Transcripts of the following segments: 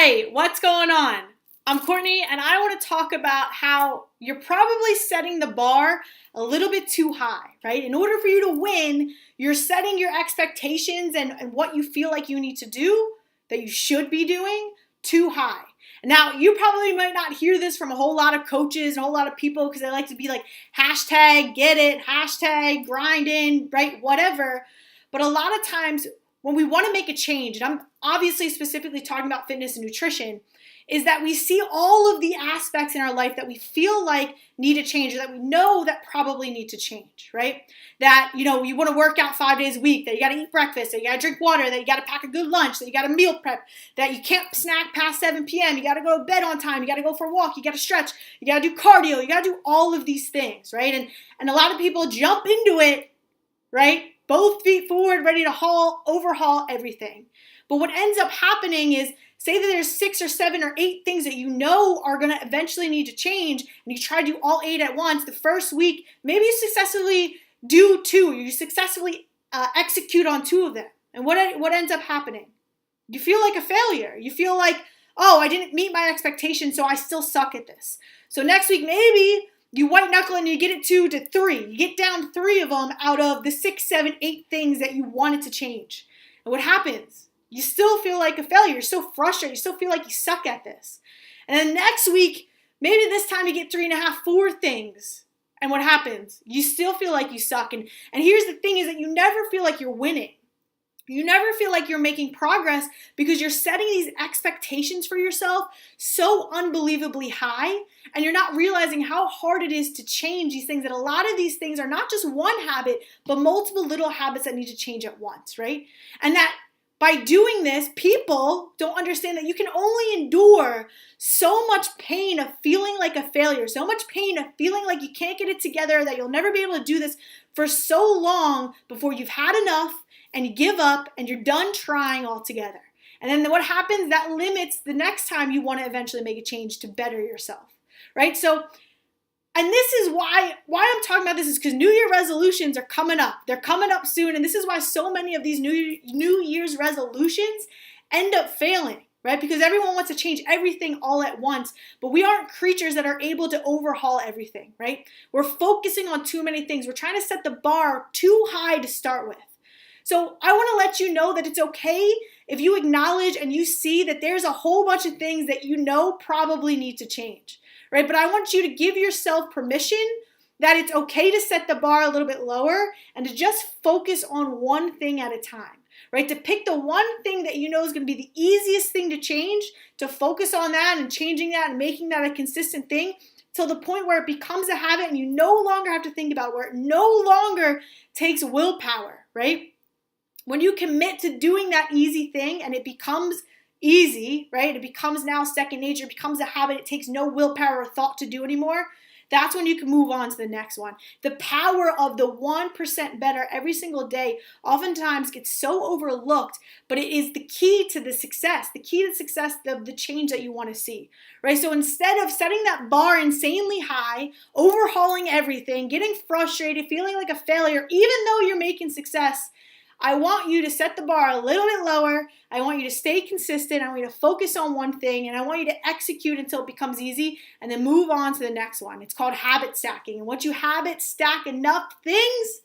Hey, what's going on? I'm Courtney, and I want to talk about how you're probably setting the bar a little bit too high, right? In order for you to win, you're setting your expectations and what you feel like you need to do, that you should be doing, too high. Now, you probably might not hear this from a whole lot of coaches and a whole lot of people because they like to be like, hashtag get it, hashtag grinding, right? Whatever. But a lot of times when we want to make a change, and I'm obviously specifically talking about fitness and nutrition, is that we see all of the aspects in our life that we feel like need to change, or that we know that probably need to change, right? That, you want to work out 5 days a week, that you got to eat breakfast, that you got to drink water, that you got to pack a good lunch, that you got to meal prep, that you can't snack past 7 p.m., you got to go to bed on time, you got to go for a walk, you got to stretch, you got to do cardio, you got to do all of these things, right? And a lot of people jump into it, right? Both feet forward, ready to overhaul everything. But what ends up happening is, say that there's 6 or 7 or 8 things that you know are going to eventually need to change, and you try to do all 8 at once. The first week, maybe you successfully do 2. You successfully execute on 2 of them. And what ends up happening? You feel like a failure. You feel like, oh, I didn't meet my expectations, so I still suck at this. So next week, maybe you white knuckle and you get it 2 to 3. You get down 3 of them out of the 6, 7, 8 things that you wanted to change. And what happens? You still feel like a failure. You're so frustrated. You still feel like you suck at this. And then next week, maybe this time you get 3.5, 4 things. And what happens? You still feel like you suck. And here's the thing is that you never feel like you're winning. You never feel like you're making progress because you're setting these expectations for yourself so unbelievably high, and you're not realizing how hard it is to change these things. That a lot of these things are not just one habit, but multiple little habits that need to change at once, right? And that by doing this, people don't understand that you can only endure so much pain of feeling like a failure, so much pain of feeling like you can't get it together, that you'll never be able to do this for so long before you've had enough and you give up and you're done trying altogether. And then what happens? That limits the next time you want to eventually make a change to better yourself, right? So, and this is why I'm talking about this is because New Year resolutions are coming up. They're coming up soon. And this is why so many of these New Year's resolutions end up failing, right? Because everyone wants to change everything all at once, but we aren't creatures that are able to overhaul everything, right? We're focusing on too many things. We're trying to set the bar too high to start with. So I want to let you know that it's okay if you acknowledge and you see that there's a whole bunch of things that you know probably need to change, right? But I want you to give yourself permission that it's okay to set the bar a little bit lower and to just focus on one thing at a time, right? To pick the one thing that you know is going to be the easiest thing to change, to focus on that and changing that and making that a consistent thing till the point where it becomes a habit and you no longer have to think about it, where it no longer takes willpower, right? When you commit to doing that easy thing and it becomes easy, right? It becomes now second nature, it becomes a habit, it takes no willpower or thought to do anymore. That's when you can move on to the next one. The power of the 1% better every single day oftentimes gets so overlooked, but it is the key to the success of the change that you want to see, right? So instead of setting that bar insanely high, overhauling everything, getting frustrated, feeling like a failure, even though you're making success, I want you to set the bar a little bit lower. I want you to stay consistent. I want you to focus on one thing, and I want you to execute until it becomes easy and then move on to the next one. It's called habit stacking. And once you habit stack enough things,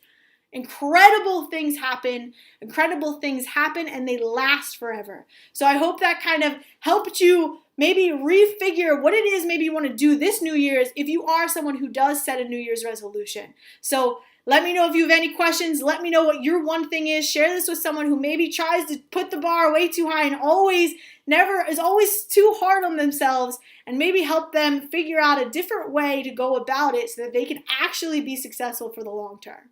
incredible things happen, and they last forever. So I hope that kind of helped you maybe refigure what it is maybe you want to do this New Year's if you are someone who does set a New Year's resolution. So let me know if you have any questions. Let me know what your one thing is. Share this with someone who maybe tries to put the bar way too high and is always too hard on themselves, and maybe help them figure out a different way to go about it so that they can actually be successful for the long term.